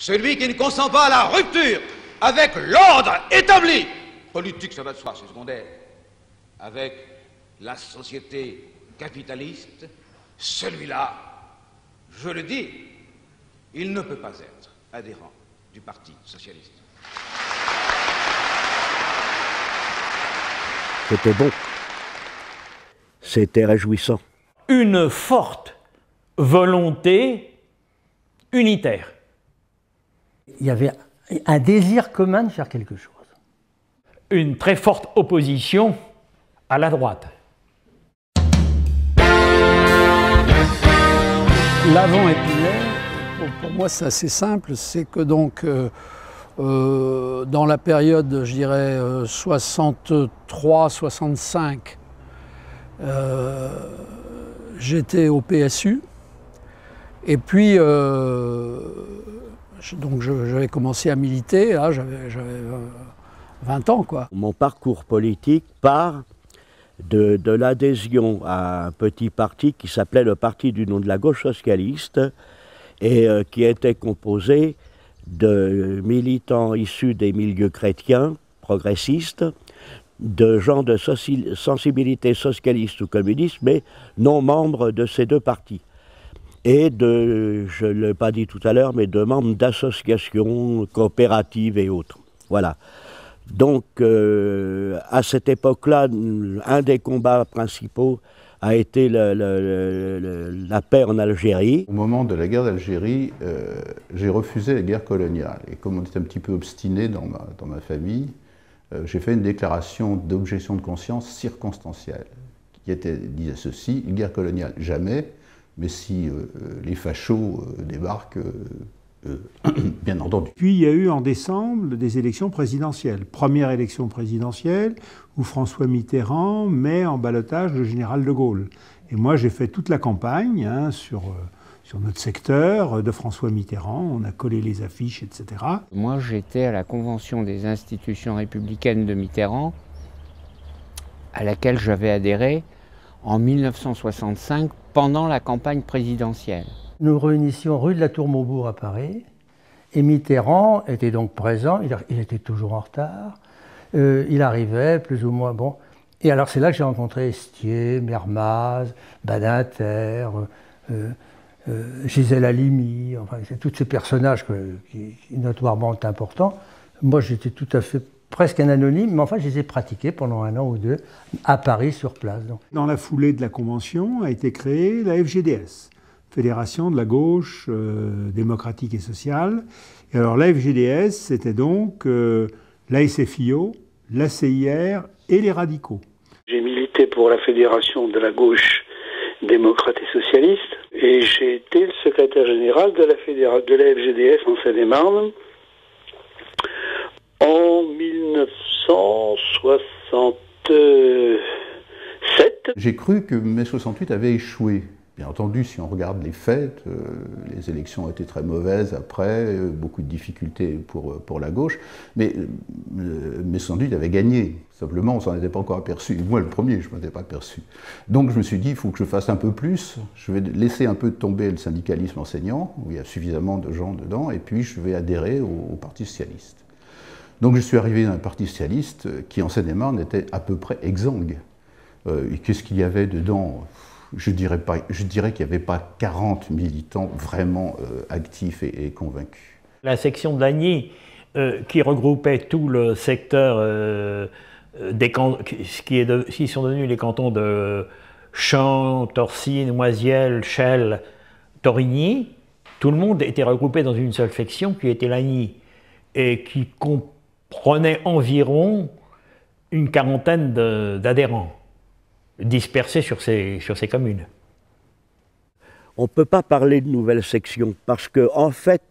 Celui qui ne consent pas à la rupture avec l'ordre établi. Politique, ça va de soi, c'est secondaire. Avec la société capitaliste, celui-là, je le dis, il ne peut pas être adhérent du Parti socialiste. C'était bon. C'était réjouissant. Une forte volonté unitaire. Il y avait un désir commun de faire quelque chose. Une très forte opposition à la droite. L'avant Épinay, pour moi c'est assez simple, c'est que donc dans la période, je dirais, 63-65, j'étais au PSU, et puis j'avais commencé à militer, là j'avais 20 ans, quoi. Mon parcours politique part de l'adhésion à un petit parti qui s'appelait le Parti du nom de la gauche socialiste et qui était composé de militants issus des milieux chrétiens, progressistes, de gens de sensibilité socialiste ou communiste, mais non membres de ces deux partis. Et de, je ne l'ai pas dit tout à l'heure, mais de membres d'associations coopératives et autres. Voilà. Donc, à cette époque-là, un des combats principaux a été la paix en Algérie. Au moment de la guerre d'Algérie, j'ai refusé la guerre coloniale. Et comme on était un petit peu obstiné dans ma famille, j'ai fait une déclaration d'objection de conscience circonstancielle, qui disait ceci: une guerre coloniale, jamais, mais si les fachos débarquent, bien entendu. Puis il y a eu en décembre des élections présidentielles. Première élection présidentielle où François Mitterrand met en ballottage le général de Gaulle. Et moi j'ai fait toute la campagne sur notre secteur de François Mitterrand. On a collé les affiches, etc. Moi j'étais à la convention des institutions républicaines de Mitterrand, à laquelle j'avais adhéré en 1965 pendant la campagne présidentielle. Nous réunissions rue de la Tour-Maubourg à Paris, et Mitterrand était donc présent, il était toujours en retard, il arrivait plus ou moins, bon. Et alors c'est là que j'ai rencontré Estier, Mermaz, Badinter, Gisèle Halimi, enfin tous ces personnages qui notoirement importants. Moi j'étais tout à fait presque un anonyme, mais enfin je les ai pratiqués pendant 1 an ou 2 à Paris sur place. Donc. Dans la foulée de la Convention a été créée la FGDS. Fédération de la gauche démocratique et sociale. Et alors la FGDS, c'était donc la SFIO, la CIR et les radicaux. J'ai milité pour la Fédération de la gauche démocrate et socialiste, et j'ai été le secrétaire général de la FGDS en Seine-et-Marne en 1967. J'ai cru que mai 68 avait échoué. Bien entendu, si on regarde les faits, les élections ont été très mauvaises après, beaucoup de difficultés pour la gauche, mais mai 68 avait gagné. Simplement, on ne s'en était pas encore aperçu. Moi, le premier, je ne m'en étais pas aperçu. Donc je me suis dit, il faut que je fasse un peu plus, je vais laisser un peu tomber le syndicalisme enseignant, où il y a suffisamment de gens dedans, et puis je vais adhérer au Parti socialiste. Donc je suis arrivé dans un Parti socialiste qui, en Seine-et-Marne, était à peu près exsangue. Et qu'est-ce qu'il y avait dedans ? Je dirais qu'il n'y avait pas 40 militants vraiment actifs et convaincus. La section de Lagny, qui regroupait tout le secteur qui sont devenus les cantons de Champs, Torcy, Noisiel, Chelles, Torigny, tout le monde était regroupé dans une seule section qui était Lagny et qui comprenait environ une quarantaine d'adhérents dispersés sur ces communes. On ne peut pas parler de nouvelles sections parce que, en fait,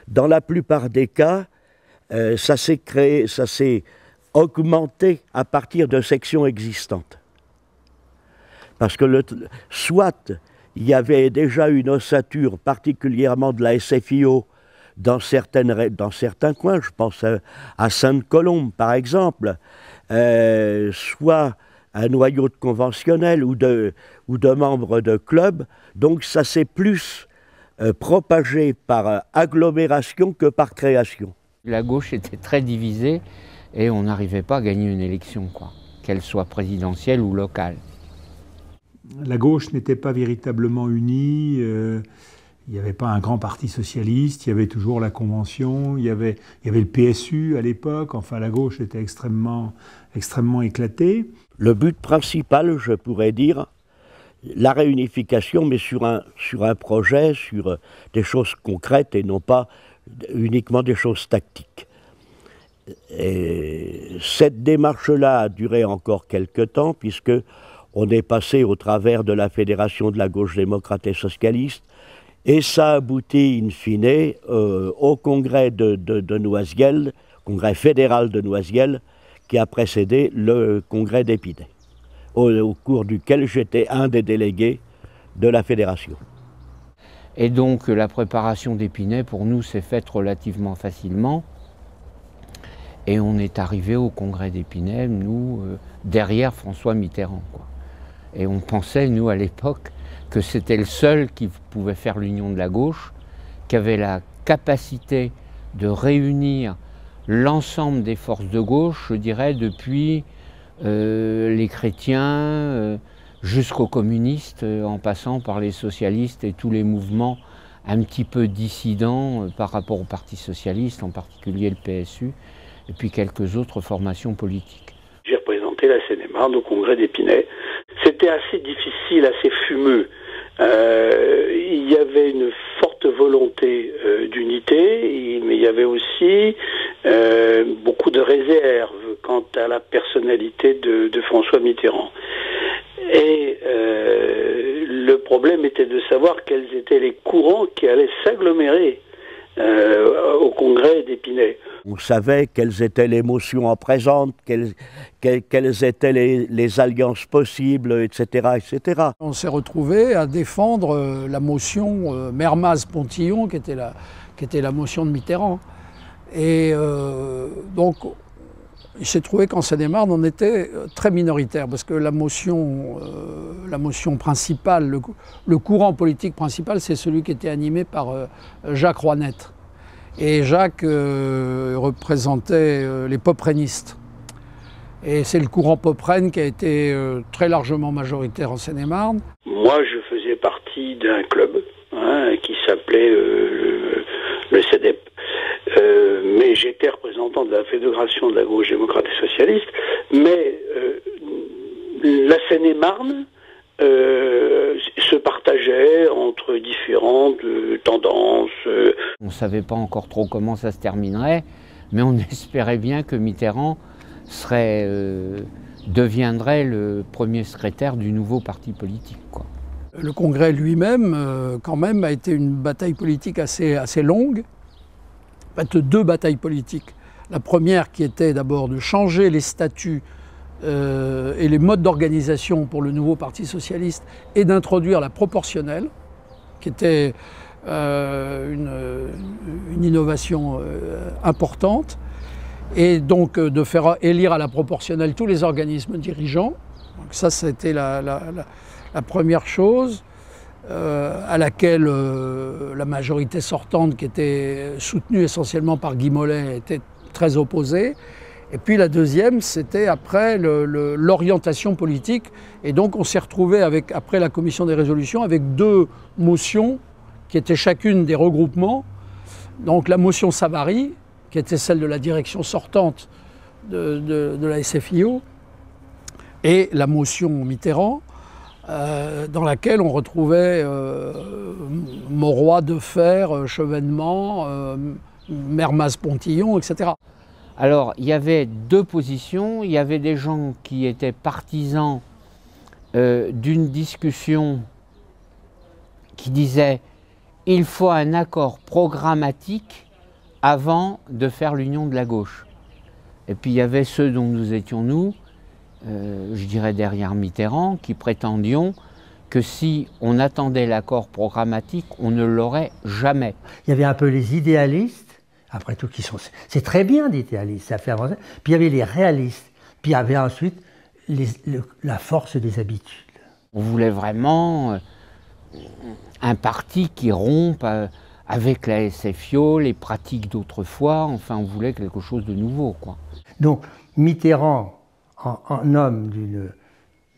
dans la plupart des cas, ça s'est créé, ça s'est augmenté à partir de sections existantes. Parce que soit il y avait déjà une ossature, particulièrement de la SFIO, dans certains coins, je pense à Sainte-Colombe par exemple, soit un noyau de conventionnels ou de membres de clubs, donc ça s'est plus propagé par agglomération que par création. La gauche était très divisée et on n'arrivait pas à gagner une élection, quoi, qu'elle soit présidentielle ou locale. La gauche n'était pas véritablement unie, il n'y avait pas un grand parti socialiste, il y avait toujours la Convention, il y avait le PSU à l'époque, enfin la gauche était extrêmement éclatée. Le but principal, je pourrais dire, la réunification, mais sur un projet, sur des choses concrètes et non pas uniquement des choses tactiques. Et cette démarche-là a duré encore quelque temps, puisque on est passé au travers de la Fédération de la gauche démocrate et socialiste, et ça aboutit in fine au congrès de Noisiel, congrès fédéral de Noisiel, qui a précédé le congrès d'Épinay, au cours duquel j'étais un des délégués de la fédération. Et donc la préparation d'Épinay, pour nous, s'est faite relativement facilement. Et on est arrivé au congrès d'Épinay, nous, derrière François Mitterrand, quoi. Et on pensait, nous, à l'époque, que c'était le seul qui pouvait faire l'union de la gauche, qui avait la capacité de réunir l'ensemble des forces de gauche, je dirais, depuis les chrétiens jusqu'aux communistes, en passant par les socialistes et tous les mouvements un petit peu dissidents par rapport au Parti socialiste, en particulier le PSU, et puis quelques autres formations politiques. J'ai représenté la Seine-et-Marne au congrès d'Épinay. C'était assez difficile, assez fumeux. Il y avait une forte volonté d'unité, mais il y avait aussi beaucoup de réserves quant à la personnalité de François Mitterrand. Et le problème était de savoir quels étaient les courants qui allaient s'agglomérer au congrès d'Épinay. On savait quelles étaient les motions en présente, quelles étaient les alliances possibles, etc., etc. On s'est retrouvé à défendre la motion Mermaz-Pontillon, qui était la motion de Mitterrand. Et donc, il s'est trouvé qu'en Seine-et-Marne, on était très minoritaire, parce que la motion principale, le courant politique principal, c'est celui qui était animé par Jacques Rouanette. Et Jacques représentait les poprénistes. Et c'est le courant popren qui a été très largement majoritaire en Seine-et-Marne. Moi, je faisais partie d'un club qui s'appelait le CEDEP. Mais j'étais représentant de la Fédération de la gauche démocrate et socialiste. Mais la Seine-et-Marne se partageait entre différentes tendances. On ne savait pas encore trop comment ça se terminerait, mais on espérait bien que Mitterrand deviendrait le premier secrétaire du nouveau parti politique, quoi. Le congrès lui-même, quand même, a été une bataille politique assez longue. En fait, deux batailles politiques. La première qui était d'abord de changer les statuts et les modes d'organisation pour le nouveau Parti socialiste et d'introduire la proportionnelle, qui était une innovation importante, et donc de faire élire à la proportionnelle tous les organismes dirigeants. Donc ça, c'était la première chose à laquelle la majorité sortante, qui était soutenue essentiellement par Guy Mollet, était très opposée. Et puis la deuxième, c'était après l'orientation politique. Et donc on s'est retrouvé après la commission des résolutions avec deux motions qui étaient chacune des regroupements. Donc la motion Savary, qui était celle de la direction sortante de la SFIO, et la motion Mitterrand, dans laquelle on retrouvait Mauroy, Defer, Chevènement, Mermaz-Pontillon, etc. Alors, il y avait deux positions. Il y avait des gens qui étaient partisans d'une discussion qui disait « il faut un accord programmatique avant de faire l'union de la gauche ». Et puis il y avait ceux dont nous étions nous, je dirais derrière Mitterrand, qui prétendions que si on attendait l'accord programmatique, on ne l'aurait jamais. Il y avait un peu les idéalistes, après tout, c'est très bien d'idéalistes, ça fait avancer. Puis il y avait les réalistes, puis il y avait ensuite la force des habitudes. On voulait vraiment un parti qui rompe avec la SFIO, les pratiques d'autrefois, enfin on voulait quelque chose de nouveau, quoi. Donc Mitterrand, en homme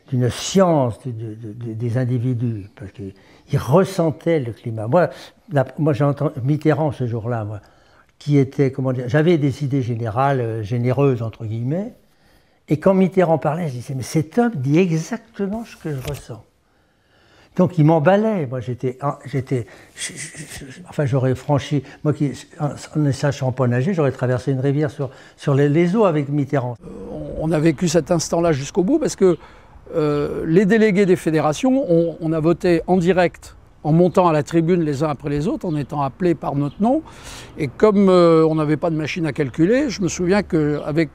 d'une science des individus, parce qu'il ressentait le climat. Moi j'ai entendu Mitterrand ce jour-là, moi, qui était, comment dire, j'avais des idées générales, généreuses entre guillemets, et quand Mitterrand parlait, je disais, mais cet homme dit exactement ce que je ressens. Donc il m'emballait, moi enfin j'aurais franchi, moi qui ne sachant pas nager, j'aurais traversé une rivière sur les eaux avec Mitterrand. On a vécu cet instant-là jusqu'au bout parce que les délégués des fédérations, on a voté en direct, en montant à la tribune les uns après les autres, en étant appelés par notre nom. Et comme on n'avait pas de machine à calculer, je me souviens qu'avec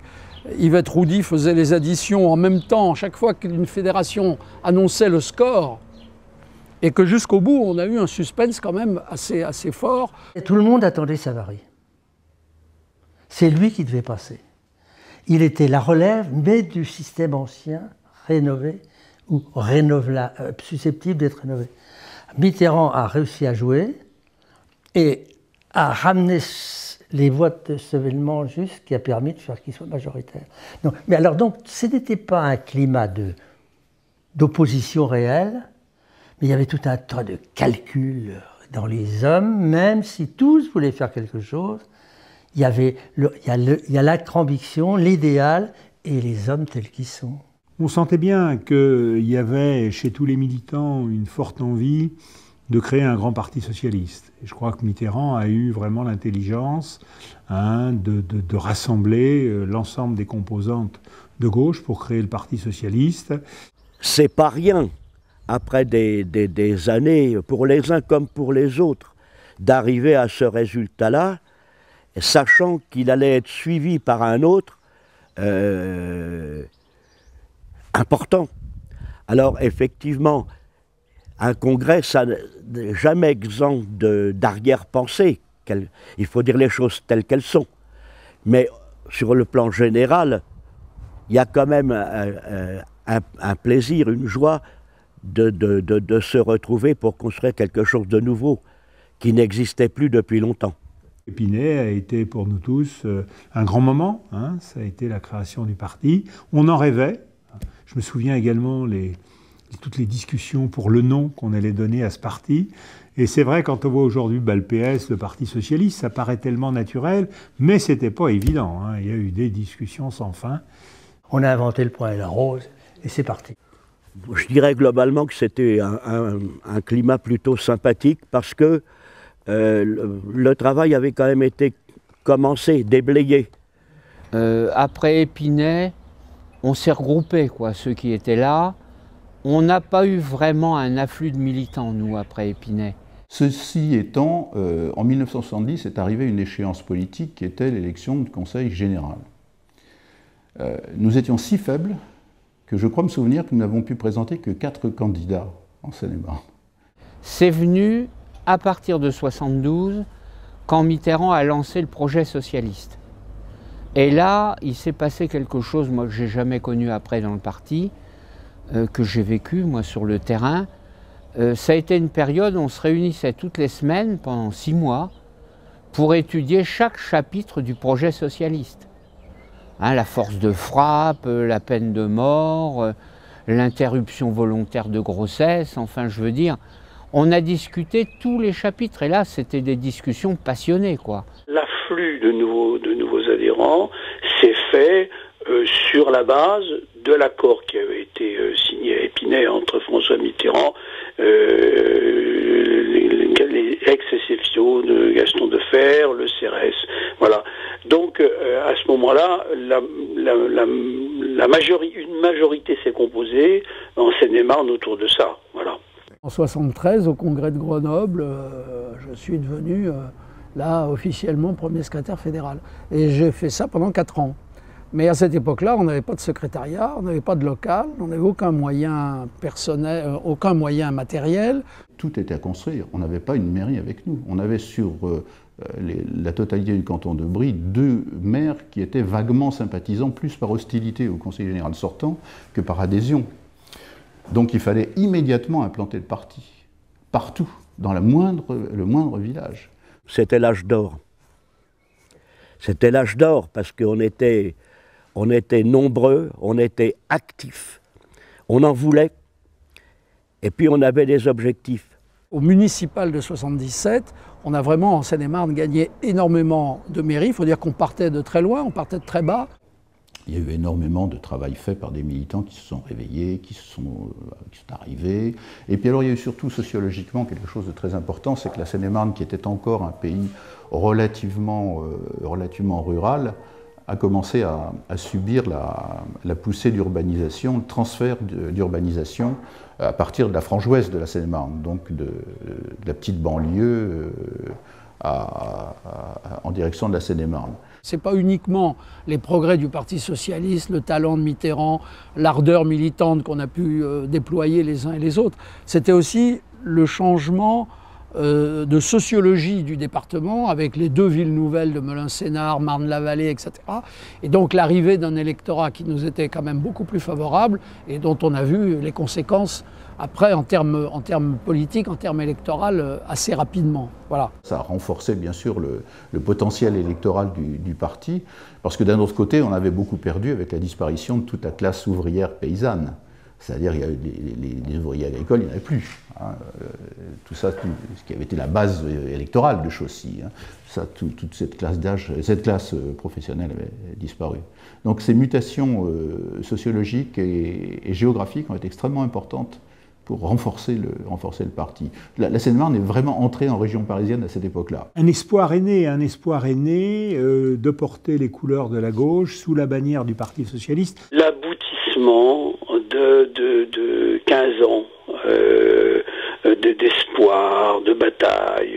Yvette Roudy faisait les additions en même temps, chaque fois qu'une fédération annonçait le score, et que jusqu'au bout, on a eu un suspense quand même assez fort. Et tout le monde attendait Savary. C'est lui qui devait passer. Il était la relève, mais du système ancien, rénové, ou susceptible d'être rénové. Mitterrand a réussi à jouer et a ramené les voix de Chevènement juste, qui a permis de faire qu'il soit majoritaire. Donc, mais alors donc, ce n'était pas un climat d'opposition réelle, mais il y avait tout un tas de calculs dans les hommes, même si tous voulaient faire quelque chose, il y a la conviction, l'idéal et les hommes tels qu'ils sont. On sentait bien qu'il y avait chez tous les militants une forte envie de créer un grand parti socialiste. Et je crois que Mitterrand a eu vraiment l'intelligence de rassembler l'ensemble des composantes de gauche pour créer le Parti socialiste. C'est pas rien, après des années, pour les uns comme pour les autres, d'arriver à ce résultat-là, sachant qu'il allait être suivi par un autre important. Alors effectivement, un congrès, ça n'est jamais exempt d'arrière-pensée. Il faut dire les choses telles qu'elles sont. Mais sur le plan général, il y a quand même un plaisir, une joie de se retrouver pour construire quelque chose de nouveau qui n'existait plus depuis longtemps. Épinay a été pour nous tous un grand moment, hein, ça a été la création du parti. On en rêvait. Je me souviens également toutes les discussions pour le nom qu'on allait donner à ce parti. Et c'est vrai, quand on voit aujourd'hui le PS, le Parti socialiste, ça paraît tellement naturel, mais c'était pas évident, hein. Il y a eu des discussions sans fin. On a inventé le point et la rose, et c'est parti. Je dirais globalement que c'était un climat plutôt sympathique parce que le travail avait quand même été commencé, déblayé. Après Épinay, on s'est regroupés, quoi, ceux qui étaient là. On n'a pas eu vraiment un afflux de militants, nous, après Épinay. Ceci étant, en 1970 est arrivée une échéance politique qui était l'élection du Conseil général. Nous étions si faibles que je crois me souvenir que nous n'avons pu présenter que 4 candidats en Seine-et-Marne. C'est venu à partir de 1972, quand Mitterrand a lancé le projet socialiste. Et là, il s'est passé quelque chose, moi, que j'ai jamais connu après dans le parti, que j'ai vécu, moi, sur le terrain. Ça a été une période où on se réunissait toutes les semaines, pendant 6 mois, pour étudier chaque chapitre du projet socialiste. Hein, la force de frappe, la peine de mort, l'interruption volontaire de grossesse, enfin, je veux dire, on a discuté tous les chapitres, et là, c'était des discussions passionnées, quoi. L'afflux de nouveaux adhérents s'est fait sur la base de l'accord qui avait été signé à Épinay entre François Mitterrand, les ex-SFIO de Gaston Defferre, le CRS, voilà. Donc à ce moment-là, une majorité s'est composée en Seine-et-Marne autour de ça, voilà. En 1973, au congrès de Grenoble, je suis devenu là officiellement premier secrétaire fédéral. Et j'ai fait ça pendant 4 ans. Mais à cette époque-là, on n'avait pas de secrétariat, on n'avait pas de local, on n'avait aucun moyen personnel, aucun moyen matériel. Tout était à construire. On n'avait pas une mairie avec nous. On avait sur la totalité du canton de Brie 2 maires qui étaient vaguement sympathisants, plus par hostilité au conseil général sortant que par adhésion. Donc il fallait immédiatement implanter le parti. partout, dans le moindre village. C'était l'âge d'or. C'était l'âge d'or parce qu'on était nombreux, on était actifs, on en voulait, et puis on avait des objectifs. Au municipal de 77, on a vraiment en Seine-et-Marne gagné énormément de mairies. Il faut dire qu'on partait de très loin, on partait de très bas. Il y a eu énormément de travail fait par des militants qui se sont réveillés, qui sont arrivés. Et puis alors il y a eu surtout sociologiquement quelque chose de très important, c'est que la Seine-et-Marne, qui était encore un pays relativement rural, a commencé à subir la poussée d'urbanisation, le transfert d'urbanisation à partir de la frange ouest de la Seine-et-Marne, donc de la petite banlieue en direction de la Seine-et-Marne. Ce n'est pas uniquement les progrès du Parti socialiste, le talent de Mitterrand, l'ardeur militante qu'on a pu déployer les uns et les autres, c'était aussi le changement de sociologie du département avec les deux villes nouvelles de Melun-Sénart, Marne-la-Vallée, etc. Et donc l'arrivée d'un électorat qui nous était quand même beaucoup plus favorable et dont on a vu les conséquences après en termes politiques, en termes électoraux assez rapidement. Voilà. Ça a renforcé bien sûr le potentiel électoral du parti parce que d'un autre côté on avait beaucoup perdu avec la disparition de toute la classe ouvrière paysanne. C'est-à-dire les ouvriers agricoles, il n'y en avait plus. Hein. Tout ça, ce qui avait été la base électorale de Chaussy, hein. Toute cette classe d'âge, cette classe professionnelle avait disparu. Donc ces mutations sociologiques et géographiques ont été extrêmement importantes pour renforcer le parti. La Seine-et-Marne est vraiment entrée en région parisienne à cette époque-là. Un espoir est né de porter les couleurs de la gauche sous la bannière du Parti socialiste. L'aboutissement de 15 ans d'espoir, de bataille,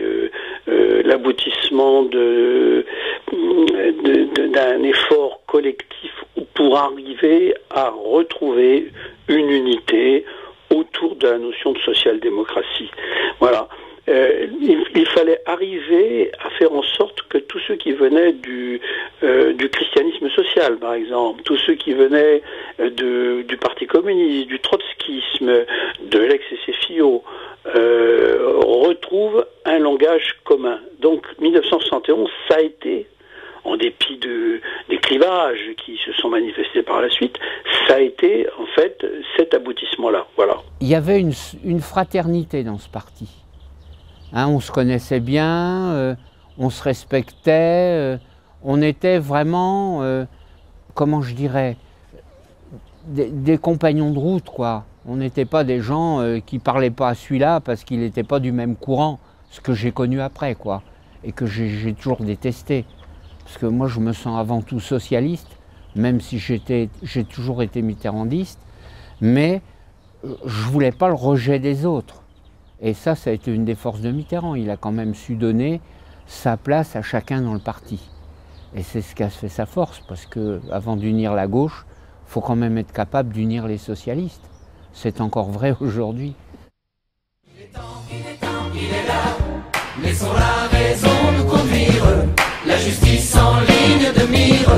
l'aboutissement d'un effort collectif pour arriver à retrouver une unité autour de la notion de social-démocratie. Voilà. Il fallait arriver à faire en sorte que tous ceux qui venaient du christianisme social, par exemple, tous ceux qui venaient du Parti communiste, du trotskisme, de l'ex-SFIO, retrouvent un langage commun. Donc 1971, ça a été, en dépit des clivages qui se sont manifestés par la suite, ça a été en fait cet aboutissement-là. Voilà. Il y avait une fraternité dans ce parti. Hein, on se connaissait bien, on se respectait, on était vraiment, comment je dirais, des compagnons de route, quoi. On n'était pas des gens qui ne parlaient pas à celui-là parce qu'il n'était pas du même courant, ce que j'ai connu après, quoi, et que j'ai toujours détesté. Parce que moi, je me sens avant tout socialiste, même si j'ai toujours été mitterrandiste, mais je ne voulais pas le rejet des autres. Et ça a été une des forces de Mitterrand. Il a quand même su donner sa place à chacun dans le parti. Et c'est ce qui a fait sa force, parce qu'avant d'unir la gauche, il faut quand même être capable d'unir les socialistes. C'est encore vrai aujourd'hui. Il est temps, il est là. Laissons la raison nous conduire. La justice en ligne de mire.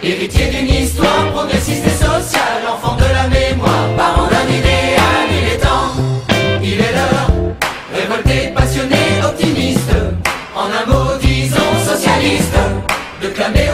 Héritier d'une histoire progressiste et sociale. Enfant de la mémoire, parent d'un idéal. Il est temps, il est l'heure. Révolté, passionné, optimiste, en un mot disons socialiste, de clamer